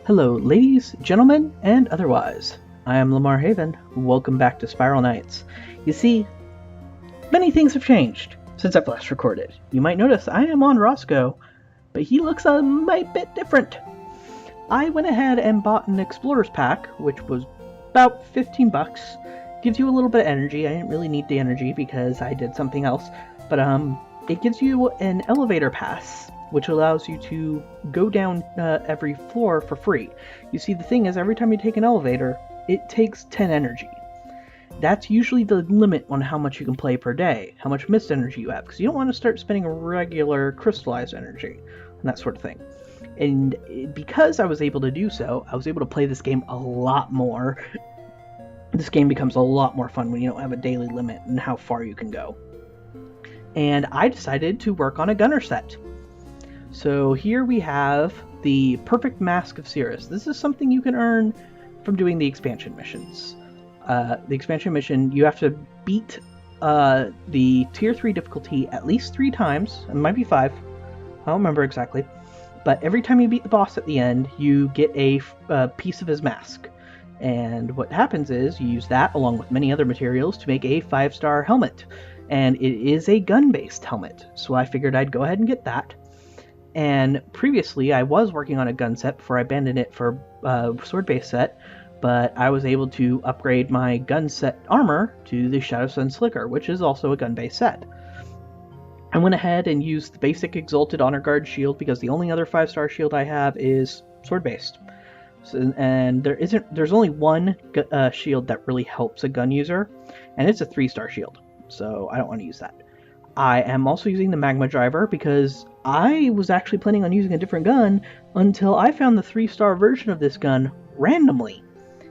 Hello, ladies, gentlemen, and otherwise. I am Lamar Haven. Welcome back to Spiral Nights. You see, many things have changed since I've last recorded. You might notice I am on Roscoe, but he looks a bit different. I went ahead and bought an Explorer's Pack, which was about 15 bucks. Gives you a little bit of energy. I didn't really need the energy because I did something else, but it gives you an elevator pass, which allows you to go down every floor for free. You see, the thing is, every time you take an elevator, it takes 10 energy. That's usually the limit on how much you can play per day, how much mist energy you have, because you don't want to start spending regular crystallized energy, and that sort of thing. And because I was able to do so, I was able to play this game a lot more. This game becomes a lot more fun when you don't have a daily limit and how far you can go. And I decided to work on a gunner set. So here we have the Perfect Mask of Cirrus. This is something you can earn from doing the expansion missions. The expansion mission, you have to beat the tier 3 difficulty at least 3 times. It might be 5. I don't remember exactly. But every time you beat the boss at the end, you get a piece of his mask. And what happens is you use that along with many other materials to make a 5-star helmet. And it is a gun-based helmet. So I figured I'd go ahead and get that. And previously, I was working on a gun set before I abandoned it for a sword-based set, but I was able to upgrade my gun set armor to the Shadow Sun Slicker, which is also a gun-based set. I went ahead and used the basic Exalted Honor Guard shield because the only other 5-star shield I have is sword-based. So, and there's only one shield that really helps a gun user, and it's a 3-star shield, so I don't want to use that. I am also using the Magma Driver because I was actually planning on using a different gun until I found the 3-star version of this gun randomly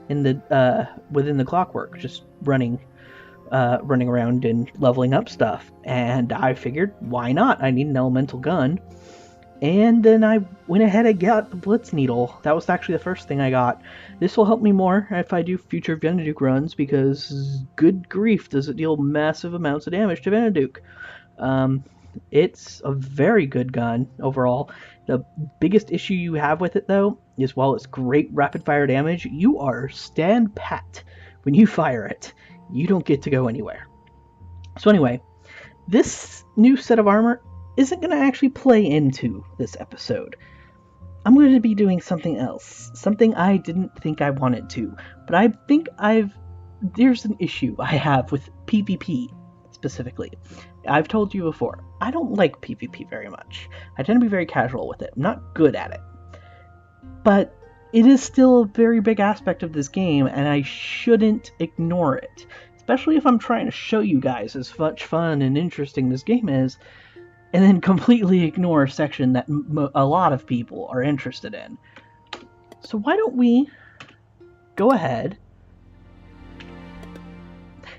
in the within the clockwork, just running around and leveling up stuff. And I figured, why not? I need an elemental gun. And then I went ahead and got the Blitz Needle. That was actually the first thing I got. This will help me more if I do future Veneduke runs, because good grief does it deal massive amounts of damage to Veneduke. It's a very good gun overall. The biggest issue you have with it, though, is while it's great rapid fire damage, you are stand pat when you fire it. You don't get to go anywhere. So anyway, this new set of armor isn't going to actually play into this episode. I'm going to be doing something else. Something I didn't think I wanted to. But I think there's an issue I have with PvP specifically. I've told you before, I don't like PvP very much. I tend to be very casual with it. I'm not good at it. But it is still a very big aspect of this game, and I shouldn't ignore it. Especially if I'm trying to show you guys as much fun and interesting this game is, and then completely ignore a section that a lot of people are interested in. So why don't we go ahead,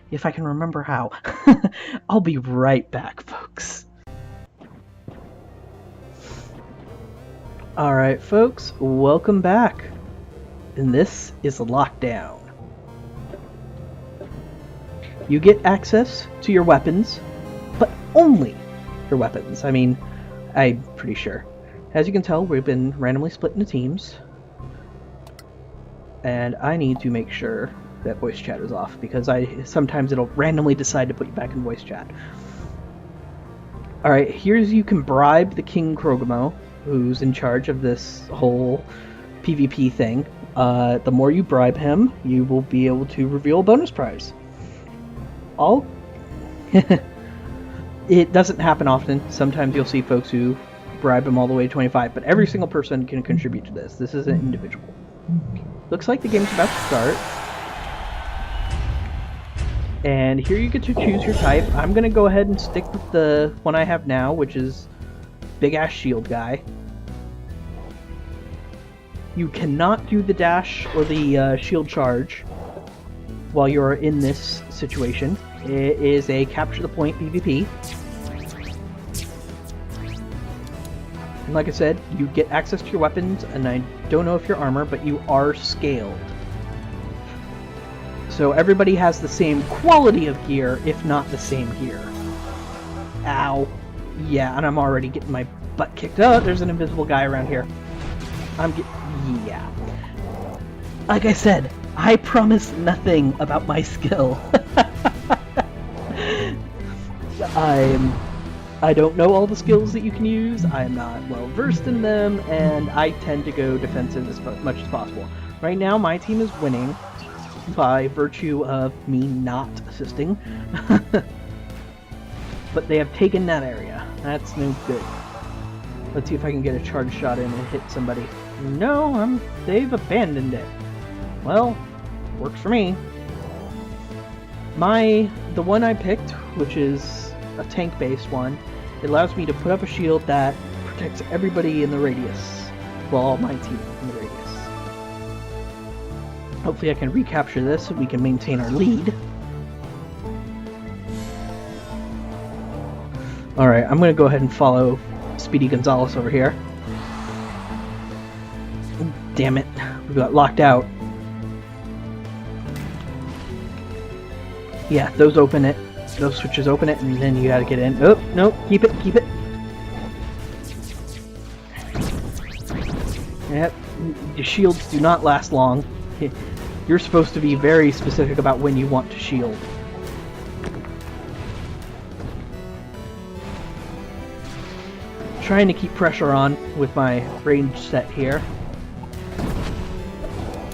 if I can remember how. I'll be right back, folks. Alright, folks, welcome back. And this is Lockdown. You get access to your weapons, but only your weapons. I mean, I'm pretty sure. As you can tell, we've been randomly split into teams. And I need to make sure that voice chat is off, because sometimes it'll randomly decide to put you back in voice chat. Alright, here's you can bribe the King Krogamo, who's in charge of this whole PvP thing. The more you bribe him, you will be able to reveal a bonus prize. It doesn't happen often. Sometimes you'll see folks who bribe him all the way to 25, but every single person can contribute to this. This is an individual. Looks like the game's about to start. And here you get to choose your type. I'm going to go ahead and stick with the one I have now, which is Big Ass Shield Guy. You cannot do the dash or the shield charge while you're in this situation. It is a capture the point PvP. And like I said, you get access to your weapons, and I don't know if your armor, but you are scaled. So everybody has the same quality of gear, if not the same gear. Ow. Yeah, and I'm already getting my butt kicked. Oh, there's an invisible guy around here. Yeah. yeah. Like I said, I promise nothing about my skill. I don't know all the skills that you can use, I'm not well versed in them, and I tend to go defensive as much as possible. Right now, my team is winning by virtue of me not assisting. But they have taken that area. That's no good. Let's see if I can get a charge shot in and hit somebody. No, they've abandoned it. Well, works for me. The one I picked, which is a tank-based one, it allows me to put up a shield that protects everybody in the radius. Well, my team in the radius. Hopefully I can recapture this so we can maintain our lead. Alright, I'm going to go ahead and follow Speedy Gonzalez over here. Damn it, we got locked out. Yeah, those open it. Those switches open it, and then you gotta get in. Oh, no, keep it, keep it. Yep, the shields do not last long. You're supposed to be very specific about when you want to shield. Trying to keep pressure on with my range set here.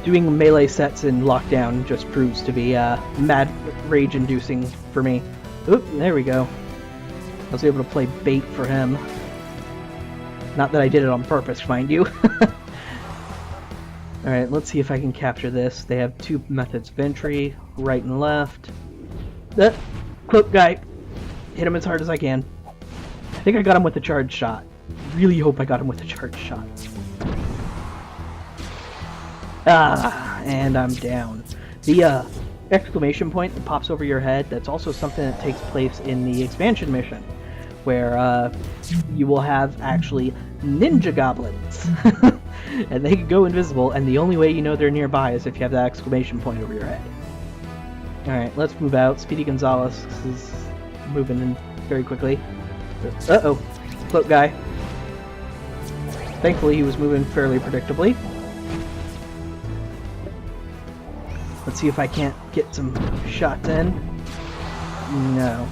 Doing melee sets in lockdown just proves to be mad rage-inducing for me. Oop, there we go. I was able to play bait for him. Not that I did it on purpose, mind you. Alright, let's see if I can capture this. They have two methods of entry, right and left. Cloak guy. Hit him as hard as I can. I think I got him with a charge shot. Really hope I got him with a charge shot. Ah, and I'm down. The exclamation point that pops over your head, that's also something that takes place in the expansion mission, where you will have actually ninja goblins. And they can go invisible, and the only way you know they're nearby is if you have that exclamation point over your head. Alright, let's move out. Speedy Gonzalez is moving in very quickly. Uh-oh. Cloak guy. Thankfully, he was moving fairly predictably. Let's see if I can't get some shots in. No.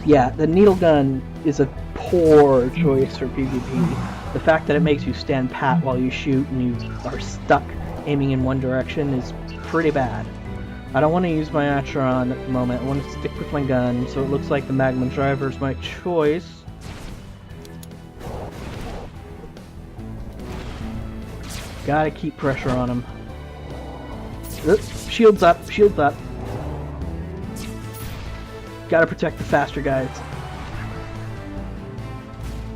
Yeah, the needle gun is a poor choice for PvP. The fact that it makes you stand pat while you shoot and you are stuck aiming in one direction is pretty bad. I don't want to use my Acheron at the moment. I want to stick with my gun, so it looks like the Magma Driver is my choice. Gotta keep pressure on him. Shields up, shields up. Gotta protect the faster guys.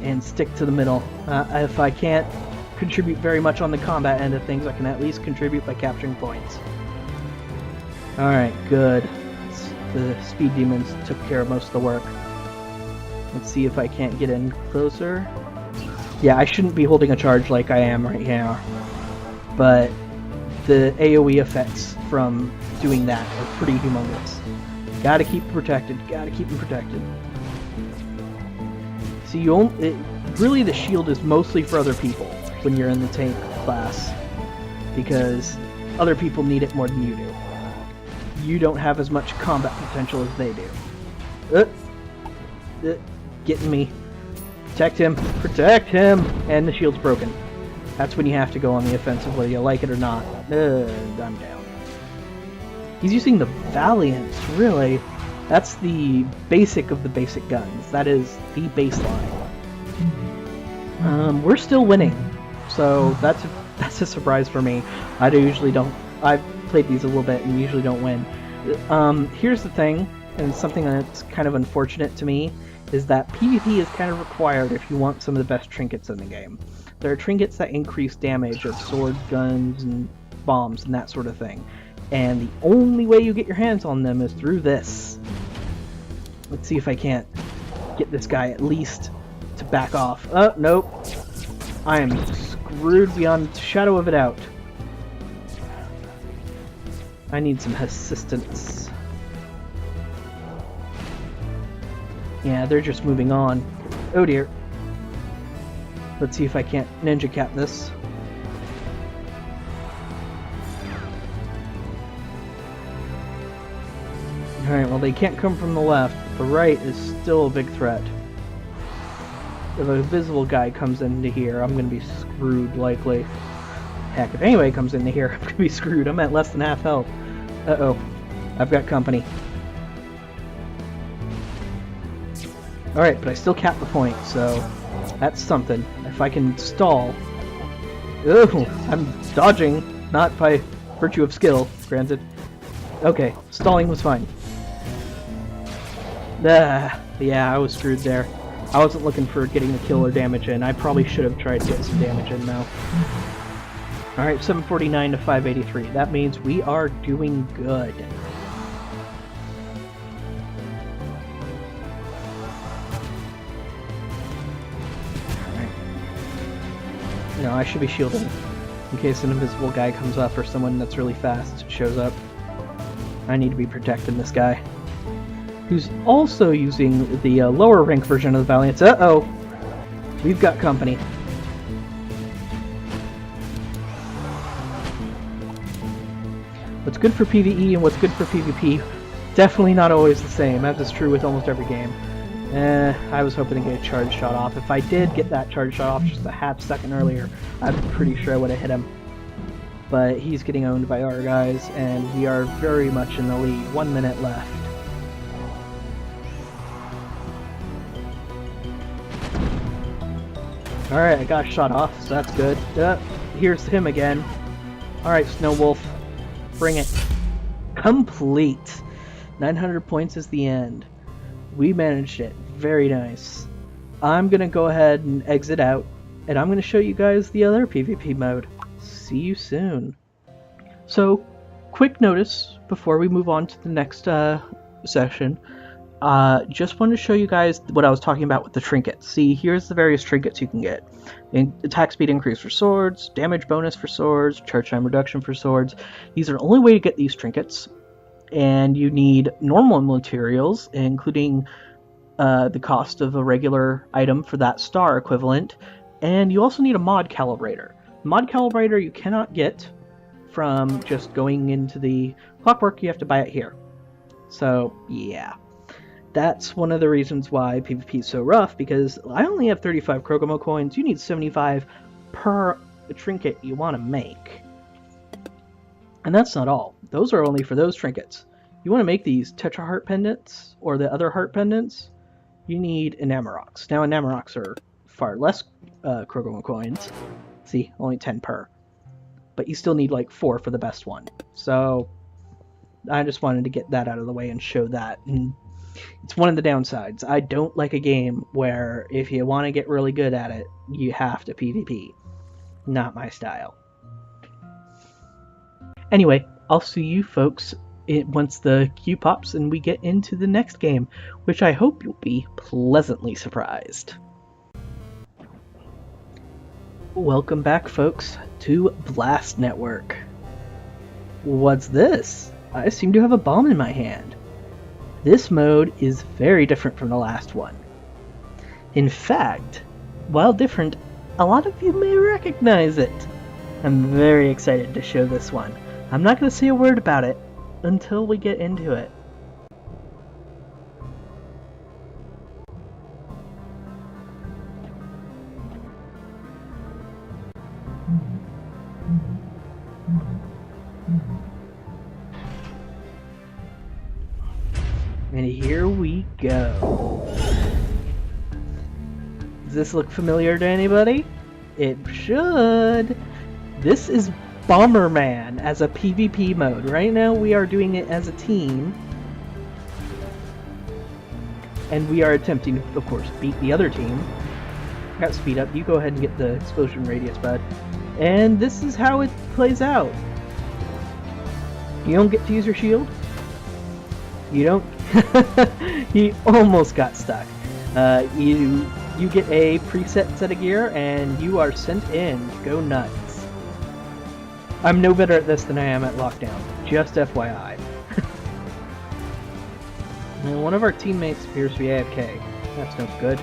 And stick to the middle. If I can't contribute very much on the combat end of things, I can at least contribute by capturing points. Alright, good. The speed demons took care of most of the work. Let's see if I can't get in closer. Yeah, I shouldn't be holding a charge like I am right now. But the AoE effects from doing that are pretty humongous. Gotta keep protected, gotta keep them protected. See, really the shield is mostly for other people when you're in the tank class, because other people need it more than you do. You don't have as much combat potential as they do. Getting me. Protect him, and the shield's broken. That's when you have to go on the offensive, whether you like it or not. I'm down. He's using the Valiant, really. That's the basic of the basic guns. That is the baseline. We're still winning, so that's a surprise for me. I usually don't. I've played these a little bit and usually don't win. Here's the thing, and something that's kind of unfortunate to me, is that PvP is kind of required if you want some of the best trinkets in the game. There are trinkets that increase damage of swords, guns, and bombs, and that sort of thing. And the only way you get your hands on them is through this. Let's see if I can't get this guy at least to back off. Oh, nope. I am screwed beyond shadow of a doubt. I need some assistance. Yeah, they're just moving on. Oh dear. Let's see if I can't ninja cap this. Alright, well they can't come from the left. The right is still a big threat. If a visible guy comes into here, I'm gonna be screwed likely. Heck, if anybody comes into here, I'm gonna be screwed. I'm at less than half health. Uh-oh. I've got company. Alright, but I still capped the point, so that's something. If I can stall... Ooh, I'm dodging, not by virtue of skill, granted. Okay, stalling was fine. Yeah, I was screwed there. I wasn't looking for getting the kill or damage in. I probably should have tried to get some damage in now. Alright, 749 to 583. That means we are doing good. Alright. You know, I should be shielding in case an invisible guy comes up or someone that's really fast shows up. I need to be protecting this guy, who's also using the lower rank version of the Valiants. Uh-oh! We've got company. What's good for PvE and what's good for PvP, definitely not always the same, as is true with almost every game. I was hoping to get a charge shot off. If I did get that charge shot off just a half second earlier, I'm pretty sure I would have hit him. But he's getting owned by our guys, and we are very much in the lead. 1 minute left. Alright, I got a shot off, so that's good. Here's him again. Alright, Snow Wolf. Bring it. Complete. 900 points is the end. We managed it. Very nice. I'm going to go ahead and exit out, and I'm going to show you guys the other PvP mode. See you soon. So, quick notice before we move on to the next session. Just wanted to show you guys what I was talking about with the trinkets. See, here's the various trinkets you can get. Attack speed increase for swords, damage bonus for swords, charge time reduction for swords. These are the only way to get these trinkets. And you need normal materials, including the cost of a regular item for that star equivalent. And you also need a mod calibrator. Mod calibrator you cannot get from just going into the clockwork, you have to buy it here. So, yeah. That's one of the reasons why PvP is so rough, because I only have 35 Krogomo coins. You need 75 per trinket you want to make. And that's not all. Those are only for those trinkets. You want to make these Tetra Heart pendants, or the other heart pendants, you need Enamerox. Now Enamerox are far less Krogomo coins. See, only 10 per. But you still need like 4 for the best one. So, I just wanted to get that out of the way and show that. And it's one of the downsides. I don't like a game where if you want to get really good at it, you have to PvP. Not my style. Anyway, I'll see you folks once the queue pops and we get into the next game, which I hope you'll be pleasantly surprised. Welcome back, folks, to Blast Network. What's this? I seem to have a bomb in my hand. This mode is very different from the last one. In fact, while different, a lot of you may recognize it. I'm very excited to show this one. I'm not going to say a word about it until we get into it. And here we go. Does this look familiar to anybody? It should. This is Bomberman as a PvP mode. Right now we are doing it as a team. And we are attempting to, of course, beat the other team. Got speed up. You go ahead and get the explosion radius, bud. And this is how it plays out. You don't get to use your shield. You don't. He almost got stuck. You get a preset set of gear and you are sent in. Go nuts. I'm no better at this than I am at lockdown. Just FYI. And one of our teammates appears to be AFK. That's no good.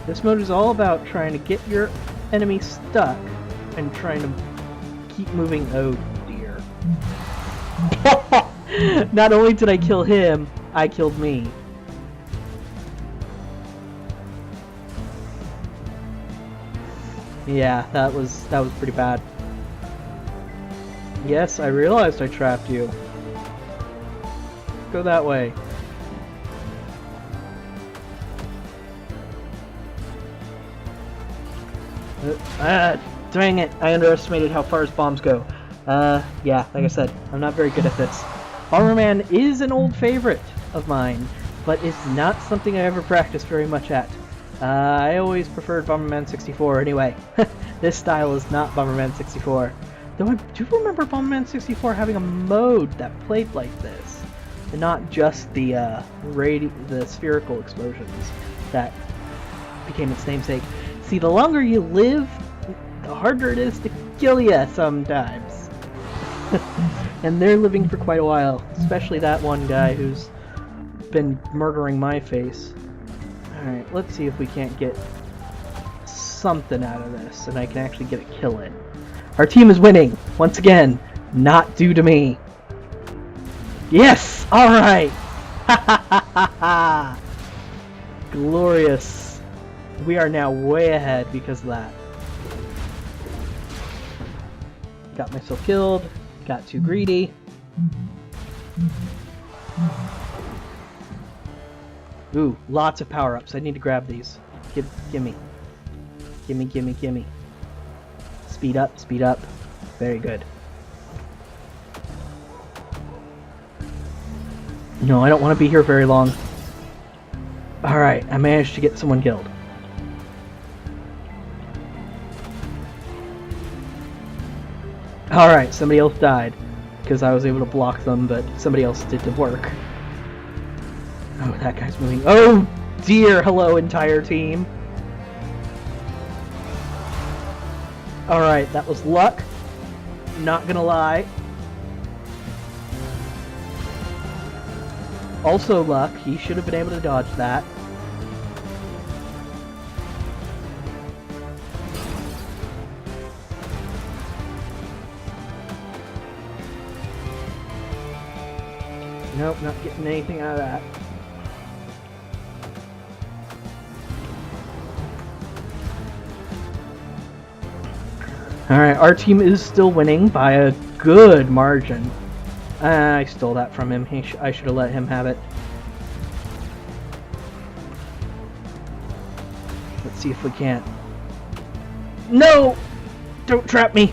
This mode is all about trying to get your enemy stuck I'm trying to keep moving. Oh dear. Not only did I kill him, I killed me. Yeah, that was pretty bad. Yes, I realized I trapped you. Go that way. Dang it, I underestimated how far his bombs go. Yeah, like I said, I'm not very good at this. Bomberman is an old favorite of mine, but it's not something I ever practiced very much at. I always preferred Bomberman 64 anyway. This style is not Bomberman 64. Though I do remember Bomberman 64 having a mode that played like this, and not just the spherical explosions that became its namesake. See, the longer you live, the harder it is to kill you sometimes. And they're living for quite a while, especially that one guy who's been murdering my face. Alright, let's see if we can't get something out of this, and I can actually get a kill in. Our team is winning, once again, not due to me. Yes! Alright! Ha ha ha ha ha! Glorious. We are now way ahead because of that. Got myself killed, got too greedy. Ooh, lots of power-ups. I need to grab these. Gimme. Gimme, gimme, gimme. Speed up, speed up. Very good. No, I don't want to be here very long. Alright, I managed to get someone killed. Alright, somebody else died. Because I was able to block them, but somebody else did the work. Oh, that guy's moving. Oh, dear. Hello, entire team. Alright, that was luck. Not gonna lie. Also luck. He should have been able to dodge that. Nope, not getting anything out of that. Alright, our team is still winning by a good margin. I stole that from him. I should have let him have it. Let's see if we can't. No! Don't trap me!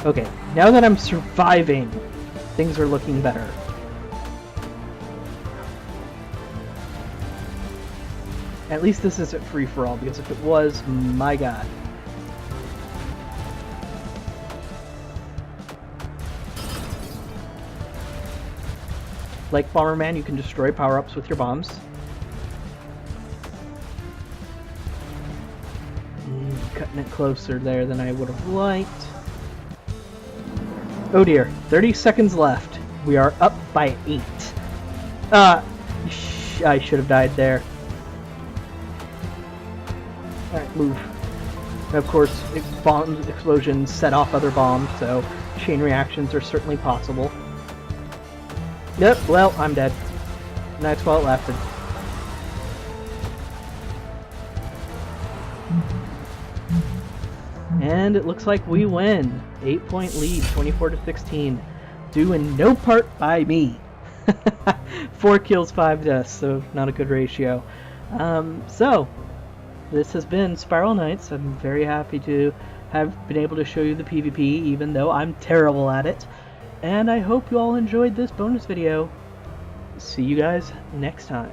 Okay, now that I'm surviving, things are looking better. At least this isn't free-for-all, because if it was, my god. Like Bomberman, you can destroy power-ups with your bombs. Cutting it closer there than I would have liked. Oh dear, 30 seconds left. We are up by 8. I should have died there. Alright, move. And of course, bombs, explosions set off other bombs, so chain reactions are certainly possible. Yep, well, I'm dead. And that's while it lasted. And it looks like we win. 8-point lead, 24-16. Due in no part by me. 4 kills, 5 deaths, so not a good ratio. So, this has been Spiral Knights. I'm very happy to have been able to show you the PvP, even though I'm terrible at it. And I hope you all enjoyed this bonus video. See you guys next time.